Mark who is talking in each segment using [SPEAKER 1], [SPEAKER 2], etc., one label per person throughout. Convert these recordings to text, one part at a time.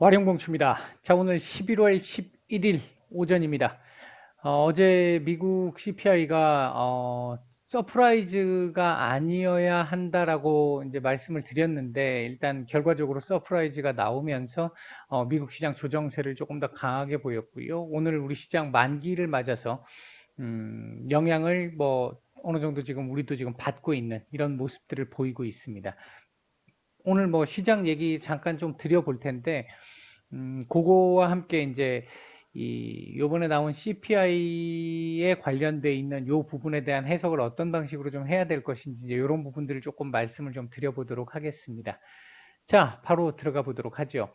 [SPEAKER 1] 와룡봉추입니다. 자, 오늘 11월 11일 오전입니다. 어제 미국 CPI가 서프라이즈가 아니어야 한다라고 이제 말씀을 드렸는데, 일단 결과적으로 서프라이즈가 나오면서 미국 시장 조정세를 조금 더 강하게 보였고요. 오늘 우리 시장 만기를 맞아서 영향을 뭐 어느 정도 지금 우리도 지금 받고 있는 이런 모습들을 보이고 있습니다. 오늘 뭐 시장 얘기 잠깐 좀 드려볼 텐데, 그거와 함께 이제 요번에 나온 CPI에 관련돼 있는 요 부분에 대한 해석을 어떤 방식으로 좀 해야 될 것인지 이제 요런 부분들을 조금 말씀을 좀 드려보도록 하겠습니다. 자, 바로 들어가 보도록 하죠.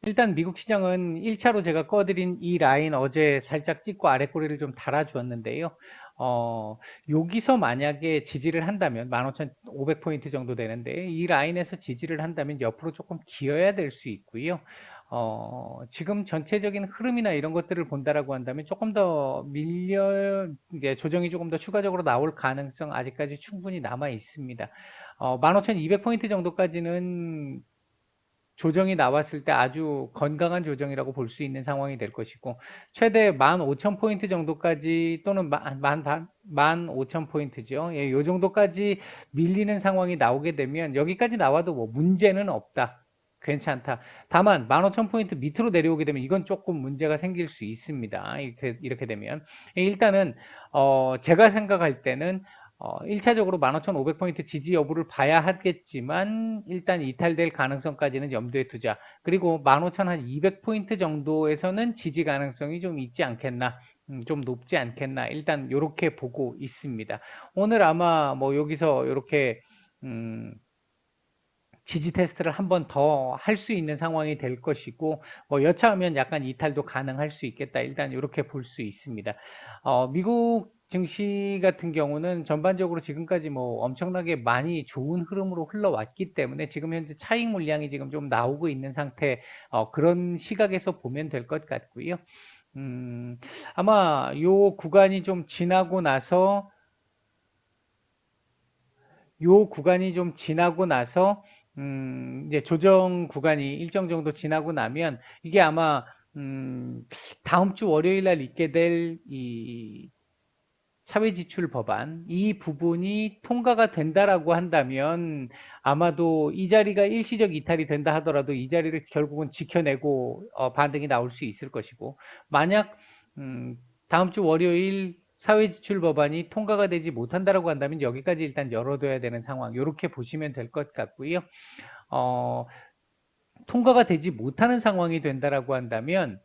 [SPEAKER 1] 일단 미국 시장은 1차로 제가 꺼드린 이 라인 어제 살짝 찍고 아랫꼬리를 좀 달아주었는데요. 여기서 만약에 지지를 한다면 15,500포인트 정도 되는데 이 라인에서 지지를 한다면 옆으로 조금 기어야 될 수 있고요. 지금 전체적인 흐름이나 이런 것들을 본다라고 한다면 조금 더 이게 조정이 조금 더 추가적으로 나올 가능성 아직까지 충분히 남아 있습니다. 15,200포인트 정도까지는 조정이 나왔을 때 아주 건강한 조정이라고 볼 수 있는 상황이 될 것이고, 최대 15,000포인트 정도까지 또는 15,000포인트죠. 예, 요 정도까지 밀리는 상황이 나오게 되면 여기까지 나와도 뭐 문제는 없다. 괜찮다. 다만 15,000포인트 밑으로 내려오게 되면 이건 조금 문제가 생길 수 있습니다. 이렇게 되면 일단은 제가 생각할 때는 1차적으로 15,500포인트 지지 여부를 봐야 하겠지만 일단 이탈될 가능성까지는 염두에 두자. 그리고 15,200포인트 정도에서는 지지 가능성이 좀 있지 않겠나, 좀 높지 않겠나, 일단 이렇게 보고 있습니다. 오늘 아마 뭐 여기서 이렇게 지지 테스트를 한 번 더 할 수 있는 상황이 될 것이고, 뭐 여차하면 약간 이탈도 가능할 수 있겠다, 일단 이렇게 볼 수 있습니다. 미국 증시 같은 경우는 전반적으로 지금까지 뭐 엄청나게 많이 좋은 흐름으로 흘러왔기 때문에 지금 현재 차익 물량이 지금 좀 나오고 있는 상태, 그런 시각에서 보면 될 것 같고요. 아마 요 구간이 좀 지나고 나서 이제 조정 구간이 일정 정도 지나고 나면 이게 아마 다음 주 월요일 날 있게 될 이 사회지출 법안, 이 부분이 통과가 된다라고 한다면 아마도 이 자리가 일시적 이탈이 된다 하더라도 이 자리를 결국은 지켜내고 반등이 나올 수 있을 것이고, 만약 다음 주 월요일 사회지출 법안이 통과가 되지 못한다라고 한다면 여기까지 일단 열어둬야 되는 상황, 이렇게 보시면 될 것 같고요. 어, 통과가 되지 못하는 상황이 된다라고 한다면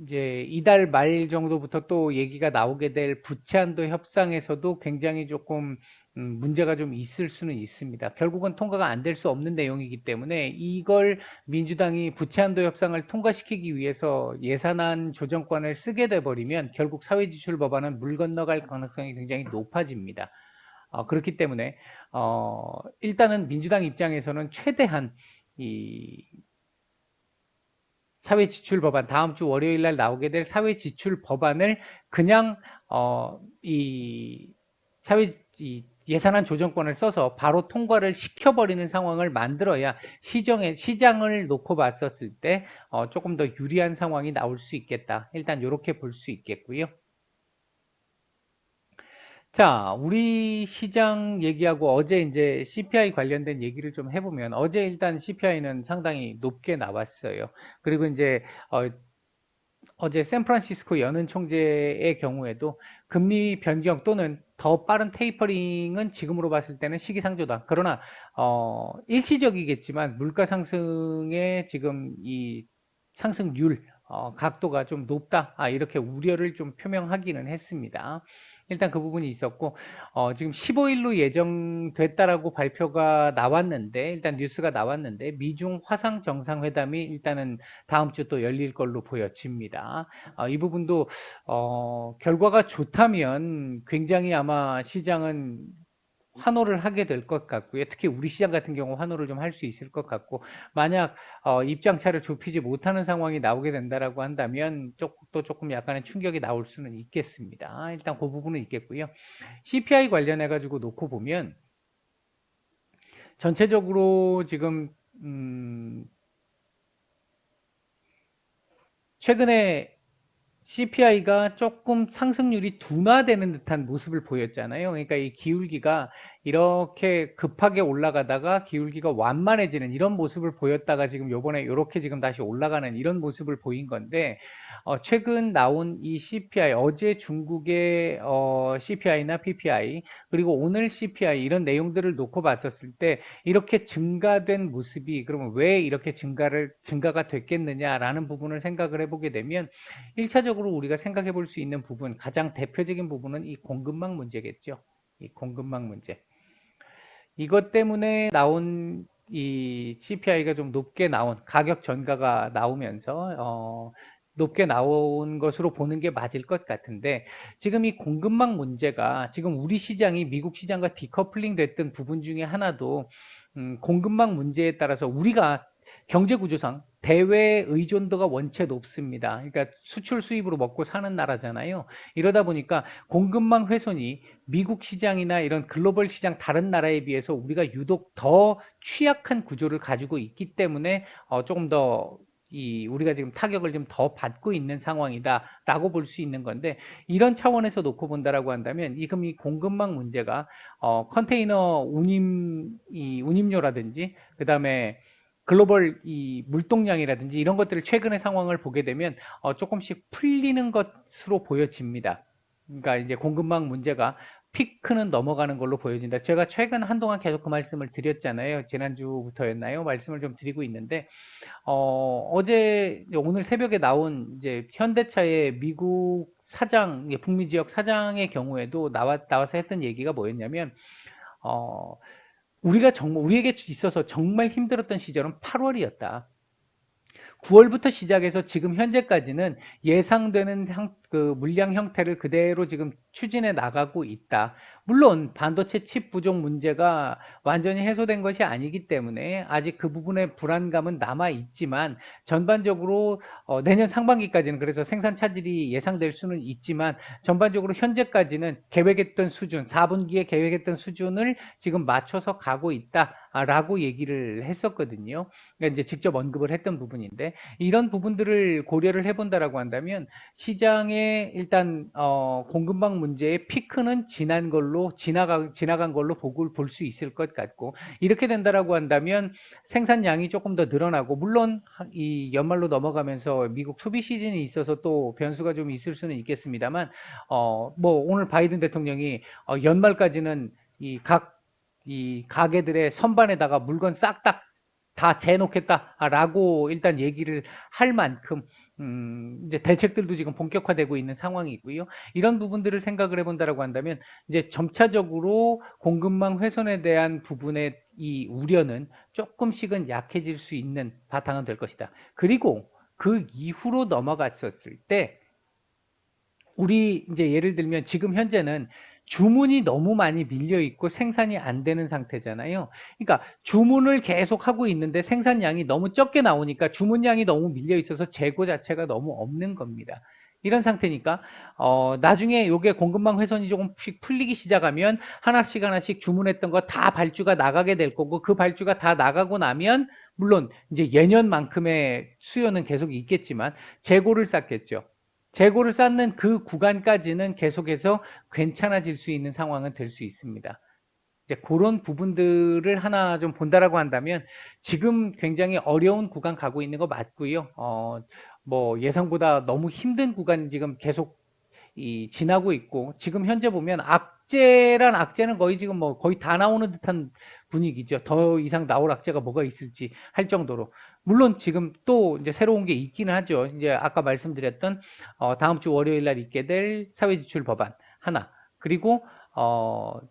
[SPEAKER 1] 이제 이달 말 정도부터 또 얘기가 나오게 될 부채한도 협상에서도 굉장히 조금 문제가 좀 있을 수는 있습니다. 결국은 통과가 안 될 수 없는 내용이기 때문에 이걸 민주당이 부채한도 협상을 통과시키기 위해서 예산안 조정권을 쓰게 돼 버리면 결국 사회지출 법안은 물 건너갈 가능성이 굉장히 높아집니다. 그렇기 때문에 일단은 민주당 입장에서는 최대한 이 사회지출 법안, 다음 주 월요일 날 나오게 될 사회지출 법안을 그냥 이 예산안 조정권을 써서 바로 통과를 시켜버리는 상황을 만들어야 시장을 놓고 봤었을 때 조금 더 유리한 상황이 나올 수 있겠다. 일단 이렇게 볼 수 있겠고요. 자, 우리 시장 얘기하고 어제 이제 CPI 관련된 얘기를 좀 해보면, 어제 일단 CPI는 상당히 높게 나왔어요. 그리고 이제 어제 샌프란시스코 연은 총재의 경우에도 금리 변경 또는 더 빠른 테이퍼링은 지금으로 봤을 때는 시기상조다. 그러나 일시적이겠지만 물가 상승의 지금 이 상승률 각도가 좀 높다. 이렇게 우려를 좀 표명하기는 했습니다. 일단 그 부분이 있었고, 지금 15일로 예정됐다라고 발표가 나왔는데, 일단 뉴스가 나왔는데, 미중 화상 정상회담이 일단은 다음 주 또 열릴 걸로 보여집니다. 이 부분도 결과가 좋다면 굉장히 아마 시장은 환호를 하게 될 것 같고요. 특히 우리 시장 같은 경우 환호를 좀 할 수 있을 것 같고, 만약 입장차를 좁히지 못하는 상황이 나오게 된다라고 한다면 또 조금 약간의 충격이 나올 수는 있겠습니다. 일단 그 부분은 있겠고요. CPI 관련해 가지고 놓고 보면 전체적으로 지금 최근에 CPI가 조금 상승률이 둔화되는 듯한 모습을 보였잖아요. 그러니까 이 기울기가 이렇게 급하게 올라가다가 기울기가 완만해지는 이런 모습을 보였다가 지금 요번에 이렇게 지금 다시 올라가는 이런 모습을 보인 건데, 최근 나온 이 CPI, 어제 중국의 CPI나 PPI, 그리고 오늘 CPI 이런 내용들을 놓고 봤었을 때 이렇게 증가된 모습이 그러면 왜 이렇게 증가가 됐겠느냐라는 부분을 생각을 해보게 되면, 1차적으로 우리가 생각해 볼 수 있는 부분, 가장 대표적인 부분은 이 공급망 문제겠죠. 이 공급망 문제. 이것 때문에 나온 이 CPI가 좀 높게 나온 가격 전가가 나오면서 높게 나온 것으로 보는 게 맞을 것 같은데, 지금 이 공급망 문제가 지금 우리 시장이 미국 시장과 디커플링 됐던 부분 중에 하나도 공급망 문제에 따라서 우리가 경제 구조상 대외 의존도가 원체 높습니다. 그러니까 수출 수입으로 먹고 사는 나라잖아요. 이러다 보니까 공급망 훼손이 미국 시장이나 이런 글로벌 시장 다른 나라에 비해서 우리가 유독 더 취약한 구조를 가지고 있기 때문에 조금 더 우리가 지금 타격을 좀 더 받고 있는 상황이다라고 볼 수 있는 건데, 이런 차원에서 놓고 본다라고 한다면 지금 이 공급망 문제가 컨테이너 운임료라든지 그다음에 글로벌 이 물동량이라든지 이런 것들을 최근의 상황을 보게 되면 조금씩 풀리는 것으로 보여집니다. 그러니까 이제 공급망 문제가 피크는 넘어가는 걸로 보여진다. 제가 최근 한동안 계속 그 말씀을 드렸잖아요. 지난주부터였나요? 말씀을 좀 드리고 있는데, 어제, 오늘 새벽에 나온 이제 현대차의 미국 사장, 북미 지역 사장의 경우에도 나와서 했던 얘기가 뭐였냐면, 어, 우리에게 있어서 정말 힘들었던 시절은 8월이었다. 9월부터 시작해서 지금 현재까지는 예상되는 그 물량 형태를 그대로 지금 추진해 나가고 있다. 물론 반도체 칩 부족 문제가 완전히 해소된 것이 아니기 때문에 아직 그 부분의 불안감은 남아 있지만, 전반적으로 내년 상반기까지는 그래서 생산 차질이 예상될 수는 있지만, 전반적으로 현재까지는 계획했던 수준, 4분기에 계획했던 수준을 지금 맞춰서 가고 있다라고 얘기를 했었거든요. 그러니까 이제 직접 언급을 했던 부분인데, 이런 부분들을 고려를 해본다라고 한다면 시장의 일단 공급망 문제의 피크는 지나간 걸로 볼 수 있을 것 같고, 이렇게 된다라고 한다면 생산량이 조금 더 늘어나고, 물론 이 연말로 넘어가면서 미국 소비 시즌이 있어서 또 변수가 좀 있을 수는 있겠습니다만, 뭐 오늘 바이든 대통령이 연말까지는 이 가게들의 선반에다가 물건 싹 다 재놓겠다라고 일단 얘기를 할 만큼 이제 대책들도 지금 본격화되고 있는 상황이고요. 이런 부분들을 생각을 해본다라고 한다면 이제 점차적으로 공급망 훼손에 대한 부분의 이 우려는 조금씩은 약해질 수 있는 바탕은 될 것이다. 그리고 그 이후로 넘어갔었을 때 우리 이제 예를 들면 지금 현재는 주문이 너무 많이 밀려 있고 생산이 안 되는 상태잖아요. 그러니까 주문을 계속 하고 있는데 생산량이 너무 적게 나오니까 주문량이 너무 밀려 있어서 재고 자체가 너무 없는 겁니다. 이런 상태니까 나중에 요게 공급망 훼손이 조금씩 풀리기 시작하면 하나씩 주문했던 거 다 발주가 나가게 될 거고, 그 발주가 다 나가고 나면 물론 이제 예년만큼의 수요는 계속 있겠지만 재고를 쌓겠죠. 재고를 쌓는 그 구간까지는 계속해서 괜찮아질 수 있는 상황은 될 수 있습니다. 이제 그런 부분들을 하나 좀 본다라고 한다면 지금 굉장히 어려운 구간 가고 있는 거 맞고요. 뭐 예상보다 너무 힘든 구간 지금 계속 지나고 있고, 지금 현재 보면 악재는 거의 지금 뭐 거의 다 나오는 듯한 분위기죠. 더 이상 나올 악재가 뭐가 있을지 할 정도로. 물론 지금 또 이제 새로운 게 있기는 하죠. 이제 아까 말씀드렸던 다음 주 월요일 날 있게 될 사회지출 법안 하나, 그리고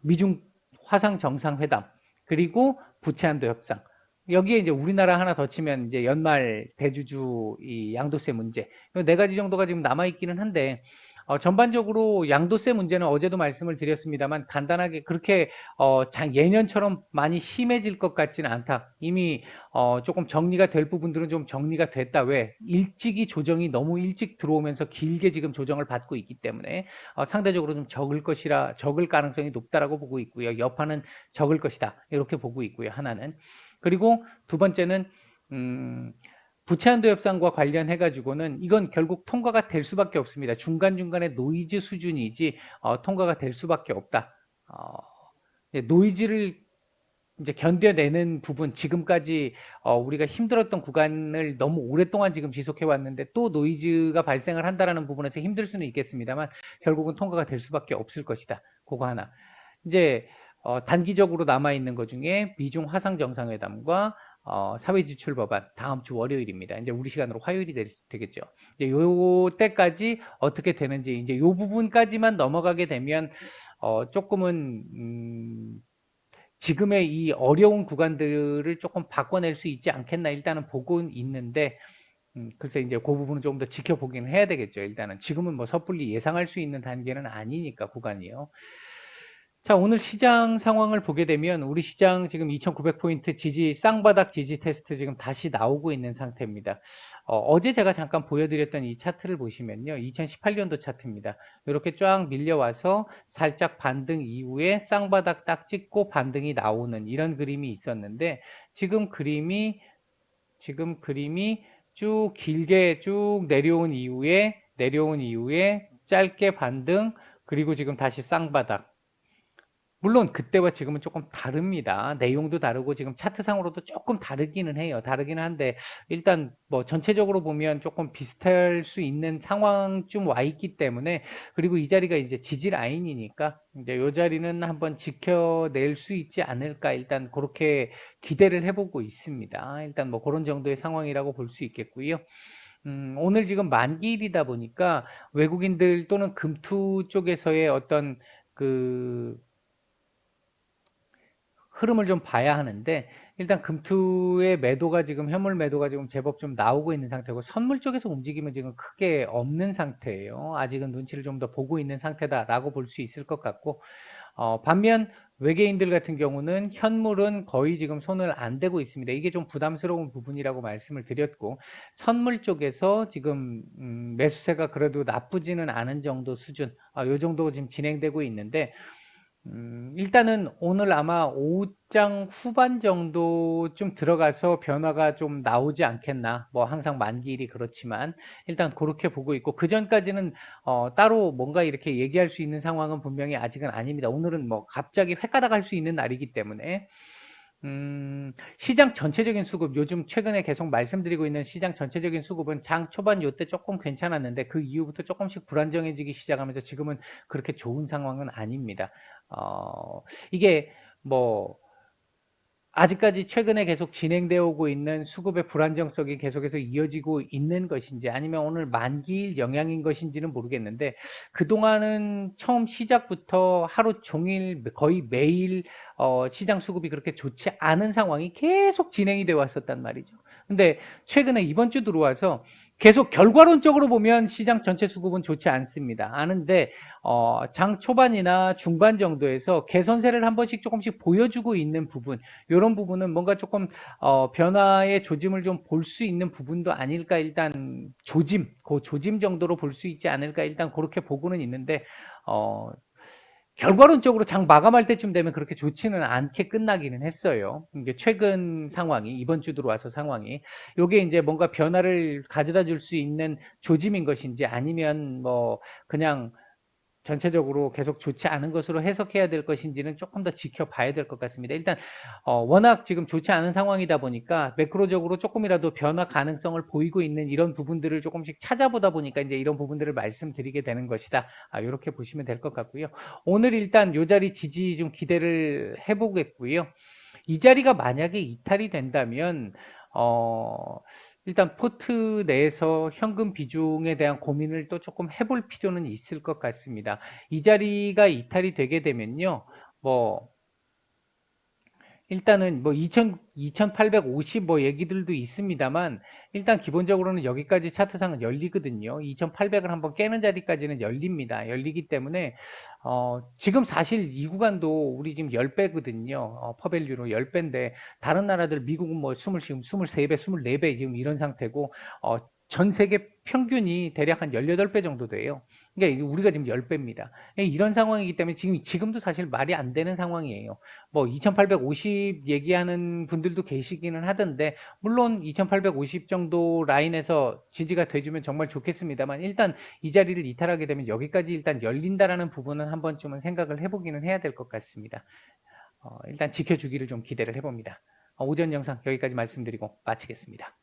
[SPEAKER 1] 미중 화상 정상회담, 그리고 부채 한도 협상. 여기에 이제 우리나라 하나 더 치면 이제 연말 대주주 이 양도세 문제, 네 가지 정도가 지금 남아 있기는 한데, 전반적으로 양도세 문제는 어제도 말씀을 드렸습니다만 간단하게 그렇게 예년처럼 많이 심해질 것 같지는 않다. 이미 조금 정리가 될 부분들은 좀 정리가 됐다. 왜? 일찍이 조정이 너무 일찍 들어오면서 길게 지금 조정을 받고 있기 때문에 상대적으로 좀 적을 가능성이 높다라고 보고 있고요. 여파는 적을 것이다. 이렇게 보고 있고요. 하나는. 그리고 두 번째는 부채 한도 협상과 관련해 가지고는 이건 결국 통과가 될 수밖에 없습니다. 중간중간에 노이즈 수준이지 통과가 될 수밖에 없다. 어 노이즈를 이제 견뎌내는 부분, 지금까지 우리가 힘들었던 구간을 너무 오랫동안 지금 지속해 왔는데 또 노이즈가 발생을 한다라는 부분에서 힘들 수는 있겠습니다만 결국은 통과가 될 수밖에 없을 것이다. 그거 하나. 이제 단기적으로 남아 있는 것 중에 미중 화상 정상회담과 사회지출 법안 다음 주 월요일입니다. 이제 우리 시간으로 화요일이 되겠죠. 이제 요 때까지 어떻게 되는지, 이제 요 부분까지만 넘어가게 되면 조금은 지금의 이 어려운 구간들을 조금 바꿔낼 수 있지 않겠나 일단은 보고는 있는데, 글쎄 이제 그 부분은 조금 더 지켜보긴 해야 되겠죠. 일단은 지금은 뭐 섣불리 예상할 수 있는 단계는 아니니까 구간이요. 자, 오늘 시장 상황을 보게 되면 우리 시장 지금 2,900포인트 지지, 쌍바닥 지지 테스트 지금 다시 나오고 있는 상태입니다. 어제 제가 잠깐 보여드렸던 이 차트를 보시면요. 2018년도 차트입니다. 이렇게 쫙 밀려와서 살짝 반등 이후에 쌍바닥 딱 찍고 반등이 나오는 이런 그림이 있었는데, 지금 그림이 쭉 길게 쭉 내려온 이후에 짧게 반등, 그리고 지금 다시 쌍바닥. 물론 그때와 지금은 조금 다릅니다. 내용도 다르고 지금 차트상으로도 조금 다르기는 해요. 다르기는 한데 일단 뭐 전체적으로 보면 조금 비슷할 수 있는 상황쯤 와 있기 때문에, 그리고 이 자리가 이제 지지 라인이니까 이제 이 자리는 한번 지켜낼 수 있지 않을까, 일단 그렇게 기대를 해보고 있습니다. 일단 뭐 그런 정도의 상황이라고 볼 수 있겠고요. 오늘 지금 만기일이다 보니까 외국인들 또는 금투 쪽에서의 어떤 그 흐름을 좀 봐야 하는데, 일단 금투의 매도가 지금 현물 매도가 지금 제법 좀 나오고 있는 상태고, 선물 쪽에서 움직임은 지금 크게 없는 상태예요. 아직은 눈치를 좀 더 보고 있는 상태다라고 볼 수 있을 것 같고, 반면 외계인들 같은 경우는 현물은 거의 지금 손을 안 대고 있습니다. 이게 좀 부담스러운 부분이라고 말씀을 드렸고, 선물 쪽에서 지금 매수세가 그래도 나쁘지는 않은 정도 수준, 요 정도 지금 진행되고 있는데, 일단은 오늘 아마 오후장 후반 정도쯤 들어가서 변화가 좀 나오지 않겠나. 뭐 항상 만기일이 그렇지만 일단 그렇게 보고 있고, 그 전까지는 따로 뭔가 이렇게 얘기할 수 있는 상황은 분명히 아직은 아닙니다. 오늘은 뭐 갑자기 획가닥 할 수 있는 날이기 때문에. 시장 전체적인 수급, 요즘 최근에 계속 말씀드리고 있는 시장 전체적인 수급은 장 초반 요때 조금 괜찮았는데 그 이후부터 조금씩 불안정해지기 시작하면서 지금은 그렇게 좋은 상황은 아닙니다. 이게 뭐 아직까지 최근에 계속 진행되어 오고 있는 수급의 불안정성이 계속해서 이어지고 있는 것인지, 아니면 오늘 만기일 영향인 것인지는 모르겠는데, 그동안은 처음 시작부터 하루 종일 거의 매일 시장 수급이 그렇게 좋지 않은 상황이 계속 진행이 되어 왔었단 말이죠. 근데 최근에 이번 주 들어와서 계속 결과론적으로 보면 시장 전체 수급은 좋지 않습니다. 아는데 장 초반이나 중반 정도에서 개선세를 한 번씩 조금씩 보여주고 있는 부분, 요런 부분은 뭔가 조금 변화의 조짐을 좀 볼 수 있는 부분도 아닐까, 일단 그 조짐 정도로 볼 수 있지 않을까, 일단 그렇게 보고는 있는데, 결과론적으로 장 마감할 때쯤 되면 그렇게 좋지는 않게 끝나기는 했어요. 이게 최근 상황이, 이번 주 들어와서 상황이, 요게 이제 뭔가 변화를 가져다 줄 수 있는 조짐인 것인지, 아니면 뭐 그냥 전체적으로 계속 좋지 않은 것으로 해석해야 될 것인지는 조금 더 지켜봐야 될 것 같습니다. 일단 워낙 지금 좋지 않은 상황이다 보니까 매크로적으로 조금이라도 변화 가능성을 보이고 있는 이런 부분들을 조금씩 찾아보다 보니까 이제 이런 부분들을 말씀드리게 되는 것이다. 이렇게 보시면 될 것 같고요. 오늘 일단 요 자리 지지 좀 기대를 해보겠고요. 이 자리가 만약에 이탈이 된다면 일단 포트 내에서 현금 비중에 대한 고민을 또 조금 해볼 필요는 있을 것 같습니다. 이 자리가 이탈이 되게 되면요, 뭐 일단은 뭐 2850 뭐 얘기들도 있습니다만, 일단 기본적으로는 여기까지 차트상은 열리거든요. 2800을 한번 깨는 자리까지는 열립니다. 열리기 때문에 지금 사실 이 구간도 우리 지금 10배거든요. 퍼밸류로 10배인데 다른 나라들 미국은 뭐 23배, 24배 지금 이런 상태고, 전 세계 평균이 대략 한 18배 정도 돼요. 그러니까 이게 우리가 지금 10 배입니다. 예 이런 상황이기 때문에 지금도 사실 말이 안 되는 상황이에요. 뭐 2,850 얘기하는 분들도 계시기는 하던데 물론 2,850 정도 라인에서 지지가 돼 주면 정말 좋겠습니다만 일단 이 자리를 이탈하게 되면 '여기까지 일단 열린다.'라는 부분은 한 번쯤은 생각을 해 보기는 해야 될 것 같습니다. 일단 지켜주기를 좀 기대를 해 봅니다. 오전 영상 여기까지 말씀드리고 마치겠습니다.